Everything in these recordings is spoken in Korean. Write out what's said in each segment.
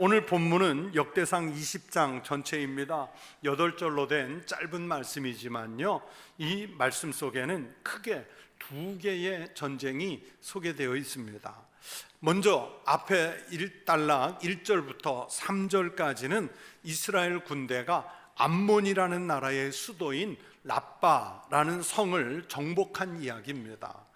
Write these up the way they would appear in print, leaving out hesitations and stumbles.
오늘 본문은 역대상 20장 전체입니다. 8절로 된 짧은 말씀이지만요, 이 말씀 속에는 크게 두 개의 전쟁이 소개되어 있습니다. 먼저 앞에 1절부터 3절까지는 이스라엘 군대가 암몬이라는 나라의 수도인 라빠라는 성을 정복한 이야기입니다.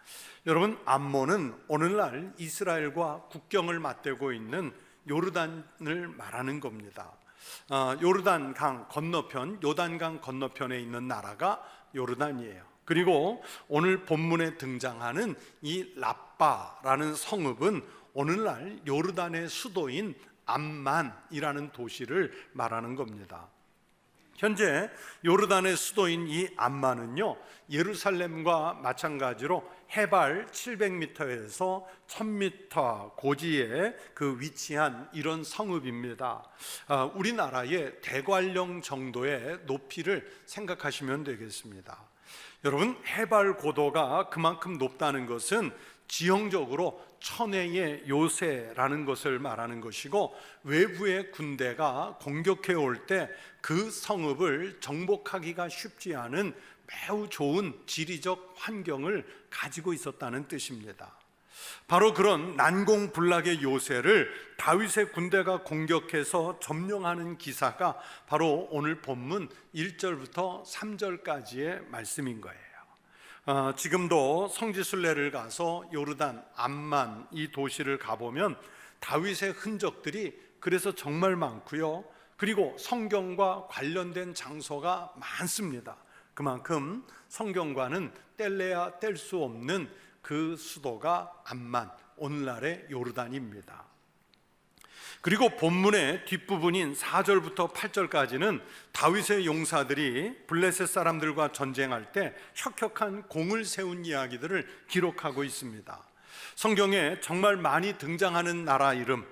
여러분, 암몬은 오늘날 이스라엘과 국경을 맞대고 있는 요르단을 말하는 겁니다. 요르단강 건너편, 요단강 건너편에 있는 나라가 요르단이에요. 그리고 오늘 본문에 등장하는 이 라빠라는 성읍은 오늘날 요르단의 수도인 암만이라는 도시를 말하는 겁니다. 현재 요르단의 수도인 이 암만은요, 예루살렘과 마찬가지로 해발 700m에서 1000m 고지에 위치한 이런 성읍입니다. 우리나라의 대관령 정도의 높이를 생각하시면 되겠습니다. 여러분, 해발 고도가 그만큼 높다는 것은 지형적으로 천혜의 요새라는 것을 말하는 것이고, 외부의 군대가 공격해 올 때 그 성읍을 정복하기가 쉽지 않은 매우 좋은 지리적 환경을 가지고 있었다는 뜻입니다. 바로 그런 난공불락의 요새를 다윗의 군대가 공격해서 점령하는 기사가 바로 오늘 본문 1절부터 3절까지의 말씀인 거예요. 지금도 성지순례를 가서 요르단 암만 이 도시를 가보면 다윗의 흔적들이 그래서 정말 많고요, 그리고 성경과 관련된 장소가 많습니다. 그만큼 성경과는 뗄래야 뗄 수 없는 그 수도가 암만, 오늘날의 요르단입니다. 그리고 본문의 뒷부분인 4절부터 8절까지는 다윗의 용사들이 블레셋 사람들과 전쟁할 때 혁혁한 공을 세운 이야기들을 기록하고 있습니다. 성경에 정말 많이 등장하는 나라 이름,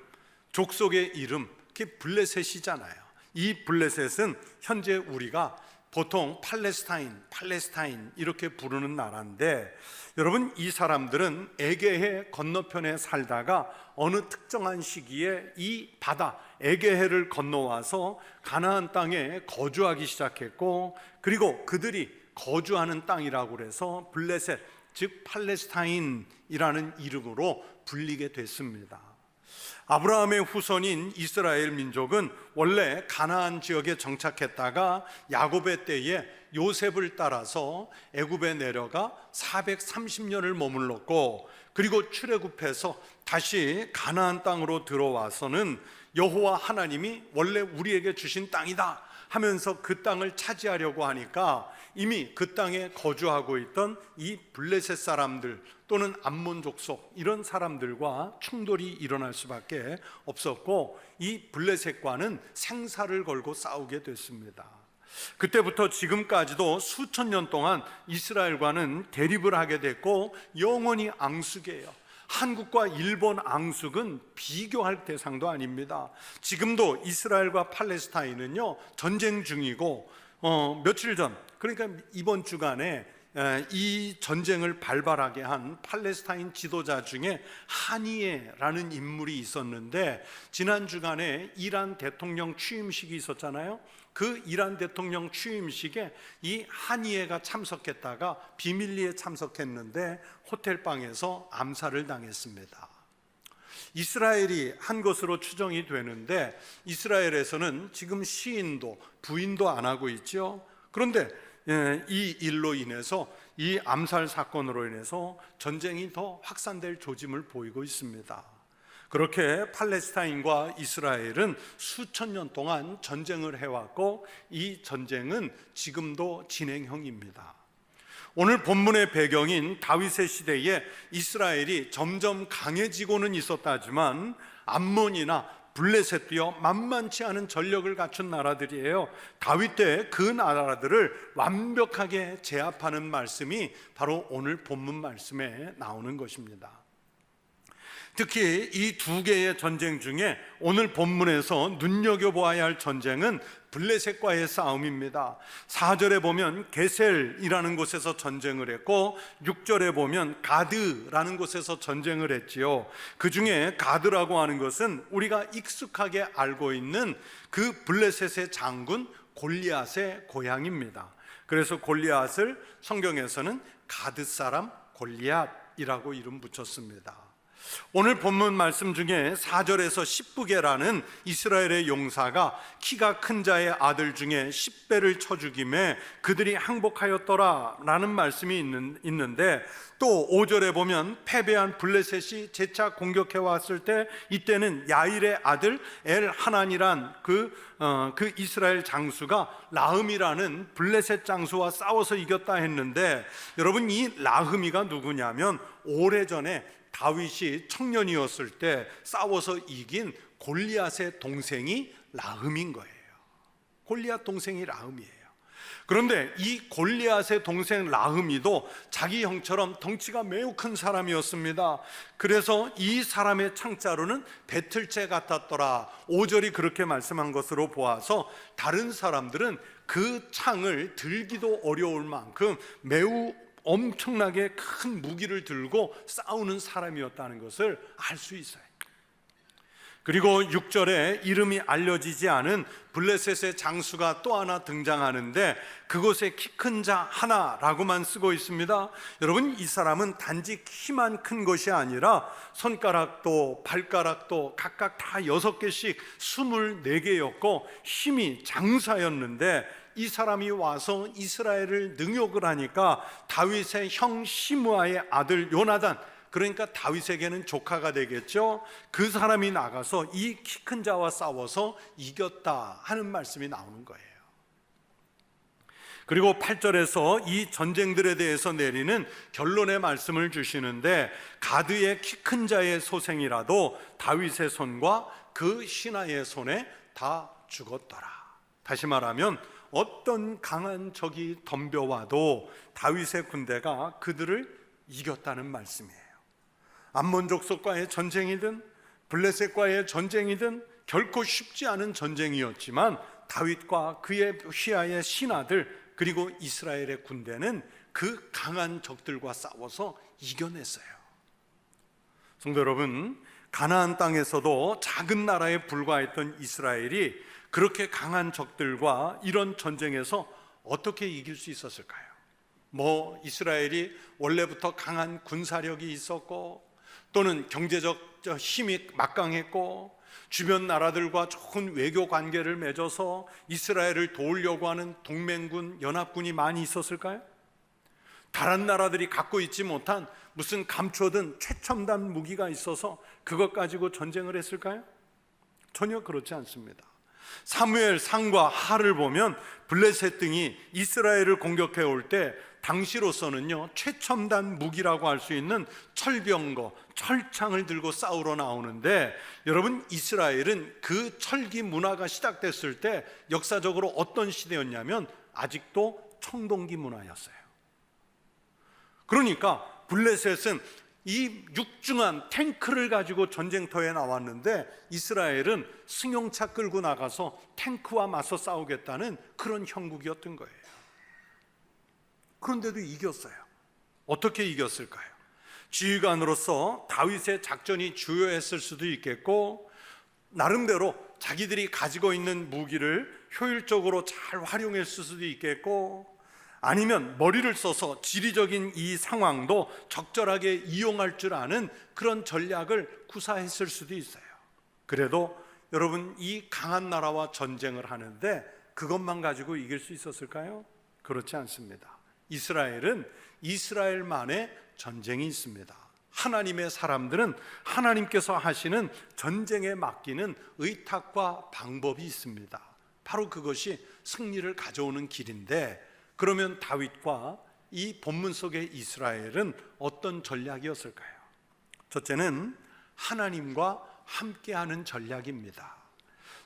족속의 이름, 그게 블레셋이잖아요. 이 블레셋은 현재 우리가 보통 팔레스타인 이렇게 부르는 나라인데, 여러분, 이 사람들은 에게해 건너편에 살다가 어느 특정한 시기에 이 바다 에게해를 건너와서 가나안 땅에 거주하기 시작했고, 그리고 그들이 거주하는 땅이라고 해서 블레셋, 즉 팔레스타인이라는 이름으로 불리게 됐습니다. 아브라함의 후손인 이스라엘 민족은 원래 가나안 지역에 정착했다가 야곱의 때에 요셉을 따라서 애굽에 내려가 430년을 머물렀고, 그리고 출애굽해서 다시 가나안 땅으로 들어와서는 여호와 하나님이 원래 우리에게 주신 땅이다 하면서 그 땅을 차지하려고 하니까 이미 그 땅에 거주하고 있던 이 블레셋 사람들 또는 암몬 족속, 이런 사람들과 충돌이 일어날 수밖에 없었고, 이 블레셋과는 생사를 걸고 싸우게 됐습니다. 그때부터 지금까지도 수천 년 동안 이스라엘과는 대립을 하게 됐고, 영원히 앙숙이에요. 한국과 일본 앙숙은 비교할 대상도 아닙니다. 지금도 이스라엘과 팔레스타인은요, 전쟁 중이고, 며칠 전, 그러니까 이번 주간에 이 전쟁을 발발하게 한 팔레스타인 지도자 중에 하니에라는 인물이 있었는데, 지난 주간에 이란 대통령 취임식이 있었잖아요. 그 이란 대통령 취임식에 이 하니에가 참석했다가 비밀리에 참석했는데 호텔방에서 암살을 당했습니다. 이스라엘이 한 것으로 추정이 되는데, 이스라엘에서는 지금 시인도 부인도 안 하고 있죠. 그런데 이 일로 인해서, 이 암살 사건으로 인해서 전쟁이 더 확산될 조짐을 보이고 있습니다. 그렇게 팔레스타인과 이스라엘은 수천 년 동안 전쟁을 해왔고, 이 전쟁은 지금도 진행형입니다. 오늘 본문의 배경인 다윗의 시대에 이스라엘이 점점 강해지고는 있었다지만 암몬이나 블레셋도요, 만만치 않은 전력을 갖춘 나라들이에요. 다윗 때 그 나라들을 완벽하게 제압하는 말씀이 바로 오늘 본문 말씀에 나오는 것입니다. 특히 이 두 개의 전쟁 중에 오늘 본문에서 눈여겨보아야 할 전쟁은 블레셋과의 싸움입니다. 4절에 보면 게셀이라는 곳에서 전쟁을 했고 6절에 보면 가드라는 곳에서 전쟁을 했지요. 그 중에 가드라고 하는 것은 우리가 익숙하게 알고 있는 그 블레셋의 장군 골리앗의 고향입니다. 그래서 골리앗을 성경에서는 가드 사람 골리앗이라고 이름 붙였습니다. 오늘 본문 말씀 중에 4절에서 10부계라는 이스라엘의 용사가 키가 큰 자의 아들 중에 10배를 쳐 죽임에 그들이 항복하였더라 라는 말씀이 있는데, 또 5절에 보면 패배한 블레셋이 재차 공격해 왔을 때 이때는 야일의 아들 엘하난이란 그 이스라엘 장수가 라흠이라는 블레셋 장수와 싸워서 이겼다 했는데, 여러분 이 라흠이가 누구냐면 오래전에 다윗이 청년이었을 때 싸워서 이긴 골리앗의 동생이 라흠인 거예요. 골리앗 동생이 라흠이에요. 그런데 이 골리앗의 동생 라흠이도 자기 형처럼 덩치가 매우 큰 사람이었습니다. 그래서 이 사람의 창자로는 배틀째 같았더라. 5절이 그렇게 말씀한 것으로 보아서 다른 사람들은 그 창을 들기도 어려울 만큼 매우 엄청나게 큰 무기를 들고 싸우는 사람이었다는 것을 알 수 있어요. 그리고 6절에 이름이 알려지지 않은 블레셋의 장수가 또 하나 등장하는데 그곳에 키 큰 자 하나라고만 쓰고 있습니다. 여러분 이 사람은 단지 키만 큰 것이 아니라 손가락도 발가락도 각각 다 6개씩 24개였고 힘이 장사였는데, 이 사람이 와서 이스라엘을 능욕을 하니까 다윗의 형 시므아의 아들 요나단, 그러니까 다윗에게는 조카가 되겠죠. 그 사람이 나가서 이 키 큰 자와 싸워서 이겼다 하는 말씀이 나오는 거예요. 그리고 8절에서 이 전쟁들에 대해서 내리는 결론의 말씀을 주시는데, 가드의 키 큰 자의 소생이라도 다윗의 손과 그 신하의 손에 다 죽었더라. 다시 말하면 어떤 강한 적이 덤벼와도 다윗의 군대가 그들을 이겼다는 말씀이에요. 암몬 족속과의 전쟁이든 블레셋과의 전쟁이든 결코 쉽지 않은 전쟁이었지만 다윗과 그의 휘하의 신하들 그리고 이스라엘의 군대는 그 강한 적들과 싸워서 이겨냈어요. 성도 여러분, 가나안 땅에서도 작은 나라에 불과했던 이스라엘이 그렇게 강한 적들과 이런 전쟁에서 어떻게 이길 수 있었을까요? 이스라엘이 원래부터 강한 군사력이 있었고 또는 경제적 힘이 막강했고 주변 나라들과 좋은 외교 관계를 맺어서 이스라엘을 도우려고 하는 동맹군, 연합군이 많이 있었을까요? 다른 나라들이 갖고 있지 못한 무슨 감춰둔 최첨단 무기가 있어서 그것 가지고 전쟁을 했을까요? 전혀 그렇지 않습니다. 사무엘 상과 하를 보면 블레셋 등이 이스라엘을 공격해 올 때 당시로서는요 최첨단 무기라고 할 수 있는 철병거, 철창을 들고 싸우러 나오는데, 여러분 이스라엘은 그 철기 문화가 시작됐을 때 역사적으로 어떤 시대였냐면 아직도 청동기 문화였어요. 그러니까 블레셋은 이 육중한 탱크를 가지고 전쟁터에 나왔는데 이스라엘은 승용차 끌고 나가서 탱크와 맞서 싸우겠다는 그런 형국이었던 거예요. 그런데도 이겼어요. 어떻게 이겼을까요? 지휘관으로서 다윗의 작전이 주요했을 수도 있겠고, 나름대로 자기들이 가지고 있는 무기를 효율적으로 잘 활용했을 수도 있겠고, 아니면 머리를 써서 지리적인 이 상황도 적절하게 이용할 줄 아는 그런 전략을 구사했을 수도 있어요. 그래도 여러분 이 강한 나라와 전쟁을 하는데 그것만 가지고 이길 수 있었을까요? 그렇지 않습니다. 이스라엘은 이스라엘만의 전쟁이 있습니다. 하나님의 사람들은 하나님께서 하시는 전쟁에 맡기는 의탁과 방법이 있습니다. 바로 그것이 승리를 가져오는 길인데, 그러면 다윗과 이 본문 속의 이스라엘은 어떤 전략이었을까요? 첫째는 하나님과 함께하는 전략입니다.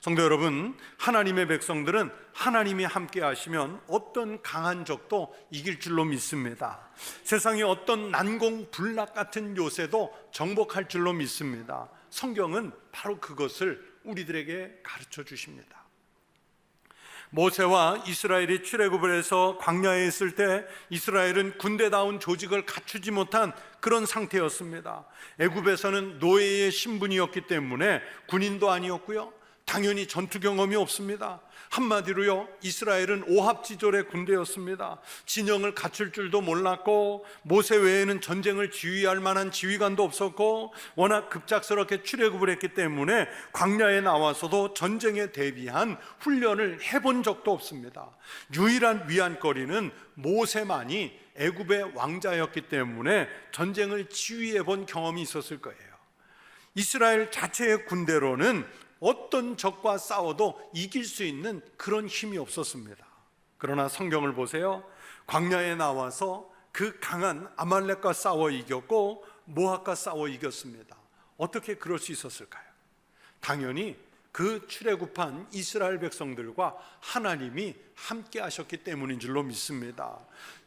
성도 여러분, 하나님의 백성들은 하나님이 함께 하시면 어떤 강한 적도 이길 줄로 믿습니다. 세상에 어떤 난공불락 같은 요새도 정복할 줄로 믿습니다. 성경은 바로 그것을 우리들에게 가르쳐 주십니다. 모세와 이스라엘이 출애굽을 해서 광야에 있을 때 이스라엘은 군대다운 조직을 갖추지 못한 그런 상태였습니다. 애굽에서는 노예의 신분이었기 때문에 군인도 아니었고요, 당연히 전투 경험이 없습니다. 한마디로요, 이스라엘은 오합지졸의 군대였습니다. 진영을 갖출 줄도 몰랐고, 모세 외에는 전쟁을 지휘할 만한 지휘관도 없었고, 워낙 급작스럽게 출애굽을 했기 때문에 광야에 나와서도 전쟁에 대비한 훈련을 해본 적도 없습니다. 유일한 위안거리는 모세만이 애굽의 왕자였기 때문에 전쟁을 지휘해 본 경험이 있었을 거예요. 이스라엘 자체의 군대로는 어떤 적과 싸워도 이길 수 있는 그런 힘이 없었습니다. 그러나 성경을 보세요. 광야에 나와서 그 강한 아말렉과 싸워 이겼고 모압과 싸워 이겼습니다. 어떻게 그럴 수 있었을까요? 당연히 그 출애굽한 이스라엘 백성들과 하나님이 함께 하셨기 때문인 줄로 믿습니다.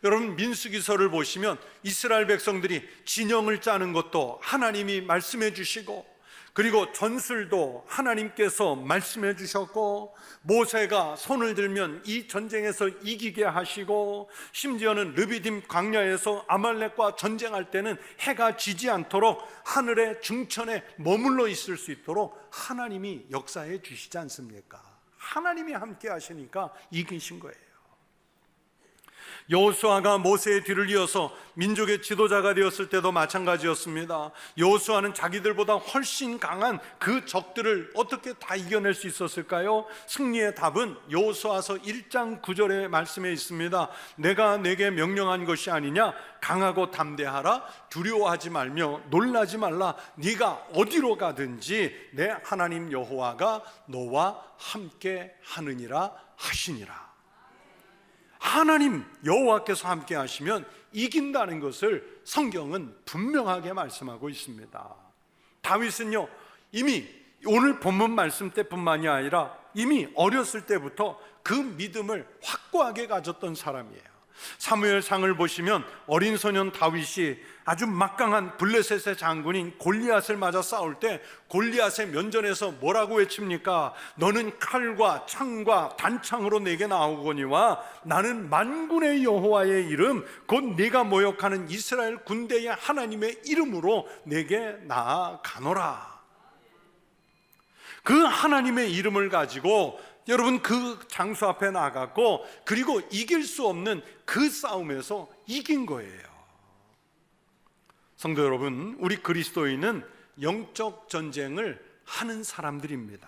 여러분, 민수기서를 보시면 이스라엘 백성들이 진영을 짜는 것도 하나님이 말씀해 주시고, 그리고 전술도 하나님께서 말씀해 주셨고, 모세가 손을 들면 이 전쟁에서 이기게 하시고, 심지어는 르비딤 광야에서 아말렉과 전쟁할 때는 해가 지지 않도록 하늘의 중천에 머물러 있을 수 있도록 하나님이 역사해 주시지 않습니까? 하나님이 함께 하시니까 이기신 거예요. 여호수아가 모세의 뒤를 이어서 민족의 지도자가 되었을 때도 마찬가지였습니다. 여호수아는 자기들보다 훨씬 강한 그 적들을 어떻게 다 이겨낼 수 있었을까요? 승리의 답은 여호수아서 1장 9절의 말씀에 있습니다. 내가 내게 명령한 것이 아니냐? 강하고 담대하라. 두려워하지 말며 놀라지 말라. 네가 어디로 가든지 내 하나님 여호와가 너와 함께 하느니라 하시니라. 하나님 여호와께서 함께 하시면 이긴다는 것을 성경은 분명하게 말씀하고 있습니다. 다윗은요, 이미 오늘 본문 말씀 때뿐만이 아니라 이미 어렸을 때부터 그 믿음을 확고하게 가졌던 사람이에요. 사무엘상을 보시면 어린 소년 다윗이 아주 막강한 블레셋의 장군인 골리앗을 맞아 싸울 때 골리앗의 면전에서 뭐라고 외칩니까? 너는 칼과 창과 단창으로 내게 나오거니와 나는 만군의 여호와의 이름 곧 네가 모욕하는 이스라엘 군대의 하나님의 이름으로 내게 나아가노라. 그 하나님의 이름을 가지고 여러분 그 장소 앞에 나갔고, 그리고 이길 수 없는 그 싸움에서 이긴 거예요. 성도 여러분, 우리 그리스도인은 영적 전쟁을 하는 사람들입니다.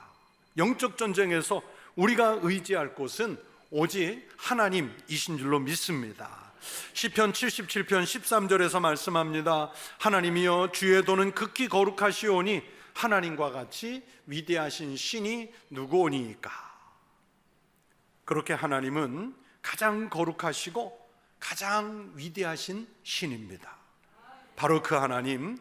영적 전쟁에서 우리가 의지할 곳은 오직 하나님이신 줄로 믿습니다. 시편 77편 13절에서 말씀합니다. 하나님이여 주의 도는 극히 거룩하시오니 하나님과 같이 위대하신 신이 누구오니이까. 그렇게 하나님은 가장 거룩하시고 가장 위대하신 신입니다. 바로 그 하나님,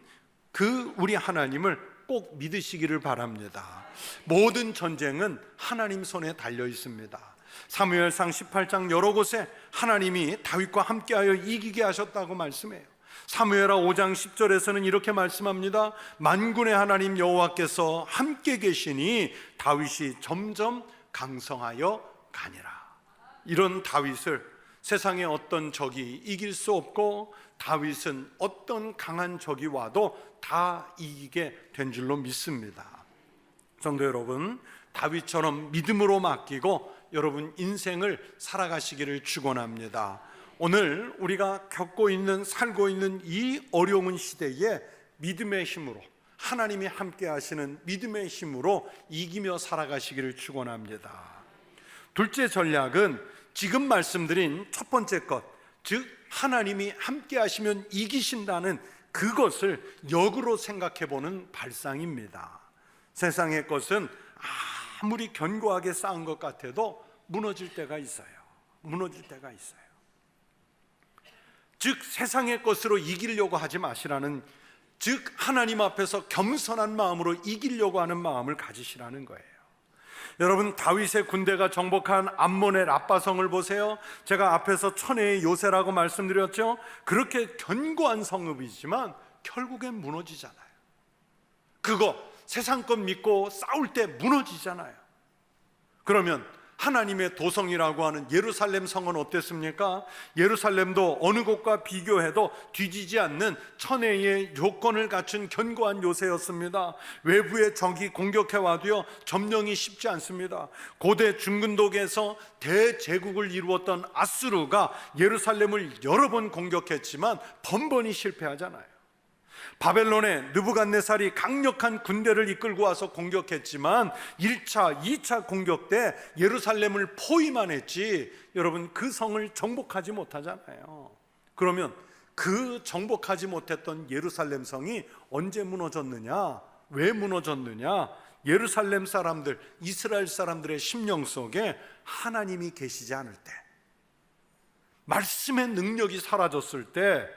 그 우리 하나님을 꼭 믿으시기를 바랍니다. 모든 전쟁은 하나님 손에 달려 있습니다. 사무엘상 18장 여러 곳에 하나님이 다윗과 함께하여 이기게 하셨다고 말씀해요. 사무엘하 5장 10절에서는 이렇게 말씀합니다. 만군의 하나님 여호와께서 함께 계시니 다윗이 점점 강성하여 가니라. 이런 다윗을 세상의 어떤 적이 이길 수 없고, 다윗은 어떤 강한 적이 와도 다 이기게 된 줄로 믿습니다. 성도 여러분, 다윗처럼 믿음으로 맡기고 여러분 인생을 살아가시기를 축원합니다. 오늘 우리가 살고 있는 이 어려운 시대에 믿음의 힘으로, 하나님이 함께 하시는 믿음의 힘으로 이기며 살아가시기를 축원합니다. 둘째 전략은 지금 말씀드린 첫 번째 것, 즉 하나님이 함께 하시면 이기신다는 그것을 역으로 생각해 보는 발상입니다. 세상의 것은 아무리 견고하게 쌓은 것 같아도 무너질 때가 있어요. 무너질 때가 있어요. 즉 세상의 것으로 이기려고 하지 마시라는, 즉 하나님 앞에서 겸손한 마음으로 이기려고 하는 마음을 가지시라는 거예요. 여러분, 다윗의 군대가 정복한 암몬의 라빠성을 보세요. 제가 앞에서 천혜의 요새라고 말씀드렸죠. 그렇게 견고한 성읍이지만 결국엔 무너지잖아요. 그거 세상 것 믿고 싸울 때 무너지잖아요. 그러면 하나님의 도성이라고 하는 예루살렘 성은 어땠습니까? 예루살렘도 어느 곳과 비교해도 뒤지지 않는 천혜의 조건을 갖춘 견고한 요새였습니다. 외부의 적이 공격해와도요 점령이 쉽지 않습니다. 고대 중근독에서 대제국을 이루었던 아수르가 예루살렘을 여러 번 공격했지만 번번이 실패하잖아요. 바벨론의 느부갓네살이 강력한 군대를 이끌고 와서 공격했지만 1차, 2차 공격 때 예루살렘을 포위만 했지 여러분 그 성을 정복하지 못하잖아요. 그러면 그 정복하지 못했던 예루살렘 성이 언제 무너졌느냐? 왜 무너졌느냐? 예루살렘 사람들, 이스라엘 사람들의 심령 속에 하나님이 계시지 않을 때, 말씀의 능력이 사라졌을 때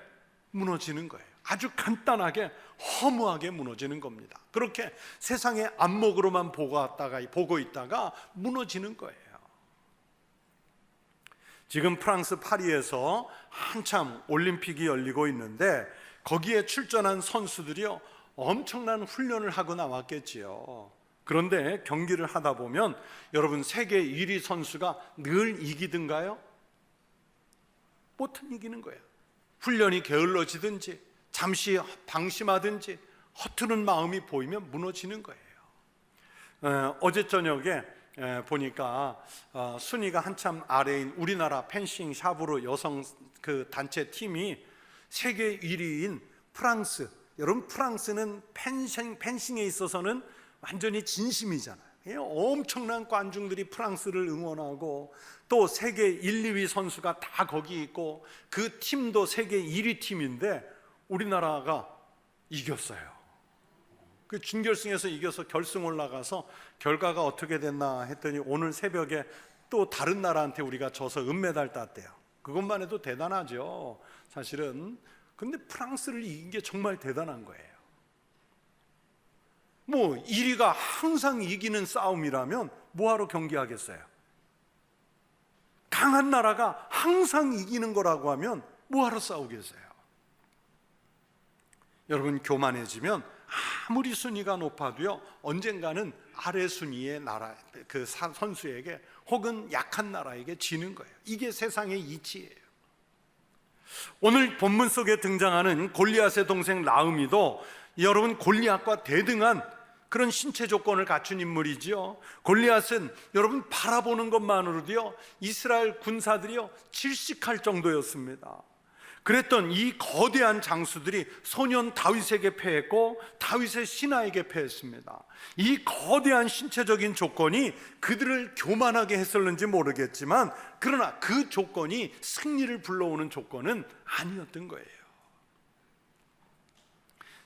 무너지는 거예요. 아주 간단하게 허무하게 무너지는 겁니다. 그렇게 세상의 안목으로만 보고 있다가 무너지는 거예요. 지금 프랑스 파리에서 한참 올림픽이 열리고 있는데 거기에 출전한 선수들이요 엄청난 훈련을 하고 나왔겠지요. 그런데 경기를 하다 보면 여러분 세계 1위 선수가 늘 이기든가요? 못은 이기는 거예요. 훈련이 게을러지든지 잠시 방심하든지 허투른 마음이 보이면 무너지는 거예요. 어제 저녁에 보니까 순위가 한참 아래인 우리나라 펜싱 샤브르 여성 그 단체 팀이 세계 1위인 프랑스, 여러분 프랑스는 펜싱에 있어서는 완전히 진심이잖아요. 엄청난 관중들이 프랑스를 응원하고 또 세계 1, 2위 선수가 다 거기 있고 그 팀도 세계 1위 팀인데 우리나라가 이겼어요. 그 준결승에서 이겨서 결승 올라가서 결과가 어떻게 됐나 했더니 오늘 새벽에 또 다른 나라한테 우리가 져서 은메달 땄대요. 그것만 해도 대단하죠 사실은. 근데 프랑스를 이긴 게 정말 대단한 거예요. 뭐 1위가 항상 이기는 싸움이라면 뭐하러 경기하겠어요? 강한 나라가 항상 이기는 거라고 하면 뭐하러 싸우겠어요? 여러분 교만해지면 아무리 순위가 높아도요 언젠가는 아래 순위의 나라 그 선수에게 혹은 약한 나라에게 지는 거예요. 이게 세상의 이치예요. 오늘 본문 속에 등장하는 골리앗의 동생 라음이도 여러분 골리앗과 대등한 그런 신체 조건을 갖춘 인물이지요. 골리앗은 여러분 바라보는 것만으로도요 이스라엘 군사들이요 질식할 정도였습니다. 그랬던 이 거대한 장수들이 소년 다윗에게 패했고 다윗의 신하에게 패했습니다. 이 거대한 신체적인 조건이 그들을 교만하게 했었는지 모르겠지만 그러나 그 조건이 승리를 불러오는 조건은 아니었던 거예요.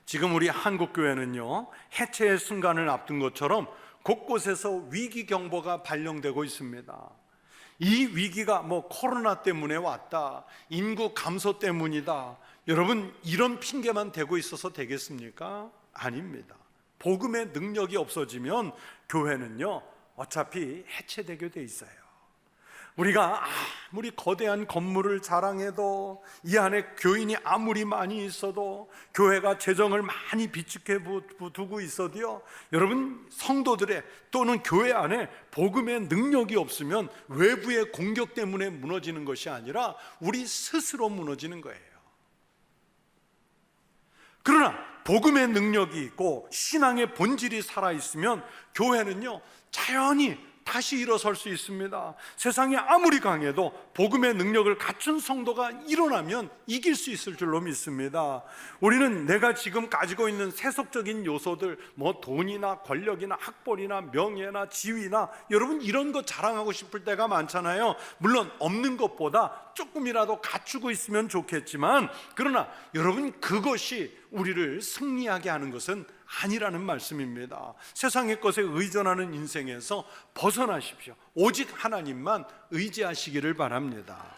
지금 우리 한국교회는요 해체의 순간을 앞둔 것처럼 곳곳에서 위기 경보가 발령되고 있습니다. 이 위기가 뭐 코로나 때문에 왔다, 인구 감소 때문이다, 여러분 이런 핑계만 대고 있어서 되겠습니까? 아닙니다. 복음의 능력이 없어지면 교회는요 어차피 해체되게 돼 있어요. 우리가 아무리 거대한 건물을 자랑해도 이 안에 교인이 아무리 많이 있어도 교회가 재정을 많이 비축해 두고 있어도요 여러분 성도들의 또는 교회 안에 복음의 능력이 없으면 외부의 공격 때문에 무너지는 것이 아니라 우리 스스로 무너지는 거예요. 그러나 복음의 능력이 있고 신앙의 본질이 살아있으면 교회는요 자연히 다시 일어설 수 있습니다. 세상이 아무리 강해도 복음의 능력을 갖춘 성도가 일어나면 이길 수 있을 줄로 믿습니다. 우리는 내가 지금 가지고 있는 세속적인 요소들, 뭐 돈이나 권력이나 학벌이나 명예나 지위나 여러분 이런 거 자랑하고 싶을 때가 많잖아요. 물론 없는 것보다 조금이라도 갖추고 있으면 좋겠지만 그러나 여러분 그것이 우리를 승리하게 하는 것은 아니라는 말씀입니다. 세상의 것에 의존하는 인생에서 벗어나십시오. 오직 하나님만 의지하시기를 바랍니다.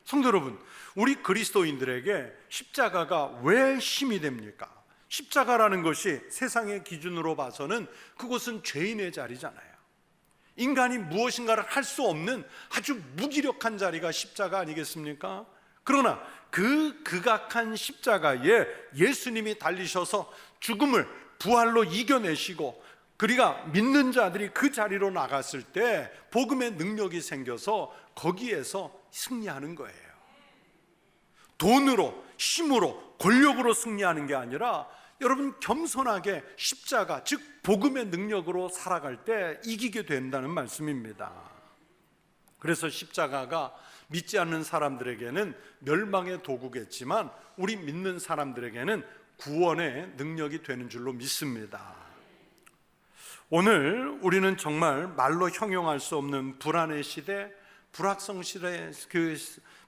성도 여러분, 우리 그리스도인들에게 십자가가 왜 힘이 됩니까? 십자가라는 것이 세상의 기준으로 봐서는 그것은 죄인의 자리잖아요. 인간이 무엇인가를 할 수 없는 아주 무기력한 자리가 십자가 아니겠습니까? 그러나 그 극악한 십자가에 예수님이 달리셔서 죽음을 부활로 이겨내시고 그러니까 믿는 자들이 그 자리로 나갔을 때 복음의 능력이 생겨서 거기에서 승리하는 거예요. 돈으로, 힘으로, 권력으로 승리하는 게 아니라 여러분 겸손하게 십자가, 즉 복음의 능력으로 살아갈 때 이기게 된다는 말씀입니다. 그래서 십자가가 믿지 않는 사람들에게는 멸망의 도구겠지만 우리 믿는 사람들에게는 구원의 능력이 되는 줄로 믿습니다. 오늘 우리는 정말 말로 형용할 수 없는 불안의 시대,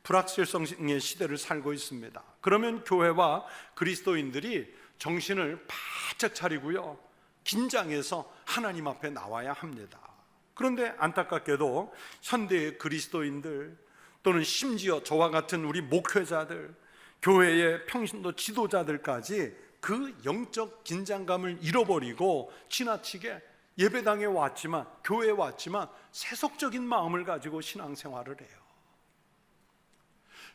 불확실성의 시대를 살고 있습니다. 그러면 교회와 그리스도인들이 정신을 바짝 차리고요, 긴장해서 하나님 앞에 나와야 합니다. 그런데 안타깝게도 현대의 그리스도인들 또는 심지어 저와 같은 우리 목회자들, 교회의 평신도 지도자들까지 그 영적 긴장감을 잃어버리고 지나치게 예배당에 왔지만, 교회에 왔지만 세속적인 마음을 가지고 신앙생활을 해요.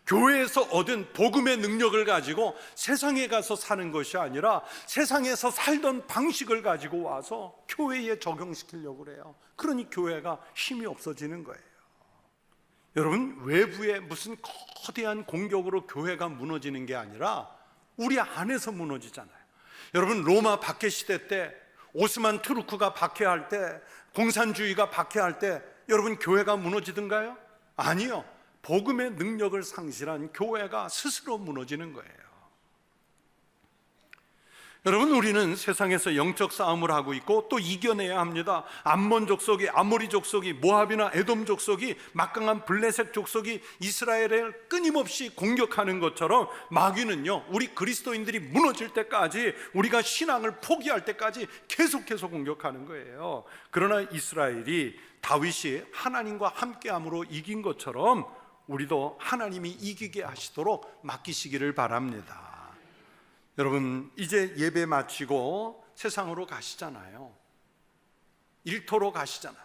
교회에서 얻은 복음의 능력을 가지고 세상에 가서 사는 것이 아니라 세상에서 살던 방식을 가지고 와서 교회에 적용시키려고 그래요. 그러니 교회가 힘이 없어지는 거예요. 여러분, 외부의 무슨 거대한 공격으로 교회가 무너지는 게 아니라 우리 안에서 무너지잖아요. 여러분, 로마 박해 시대 때, 오스만 투르크가 박해할 때, 공산주의가 박해할 때 여러분 교회가 무너지던가요? 아니요. 복음의 능력을 상실한 교회가 스스로 무너지는 거예요. 여러분, 우리는 세상에서 영적 싸움을 하고 있고 또 이겨내야 합니다. 암몬 족속이, 아모리 족속이, 모압이나 에돔 족속이, 막강한 블레셋 족속이 이스라엘을 끊임없이 공격하는 것처럼 마귀는요, 우리 그리스도인들이 무너질 때까지, 우리가 신앙을 포기할 때까지 계속해서 공격하는 거예요. 그러나 이스라엘이 다윗이 하나님과 함께함으로 이긴 것처럼 우리도 하나님이 이기게 하시도록 맡기시기를 바랍니다. 여러분, 이제 예배 마치고 세상으로 가시잖아요. 일터로 가시잖아요.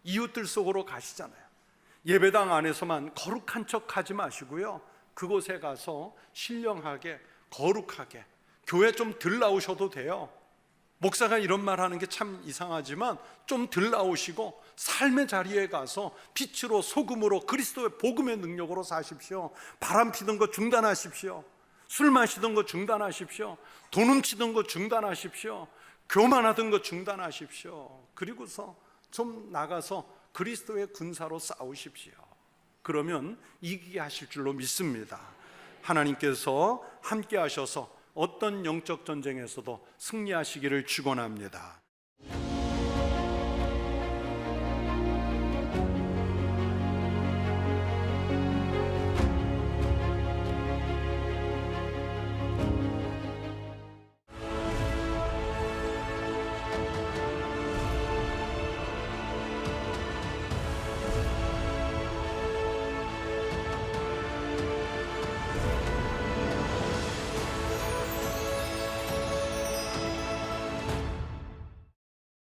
이웃들 속으로 가시잖아요. 예배당 안에서만 거룩한 척 하지 마시고요, 그곳에 가서 신령하게, 거룩하게, 교회 좀 덜 나오셔도 돼요. 목사가 이런 말 하는 게 참 이상하지만 좀 덜 나오시고 삶의 자리에 가서 빛으로, 소금으로, 그리스도의 복음의 능력으로 사십시오. 바람 피던 거 중단하십시오. 술 마시던 거 중단하십시오. 돈 훔치던 거 중단하십시오. 교만하던 거 중단하십시오. 그리고서 좀 나가서 그리스도의 군사로 싸우십시오. 그러면 이기게 하실 줄로 믿습니다. 하나님께서 함께 하셔서 어떤 영적 전쟁에서도 승리하시기를 축원합니다.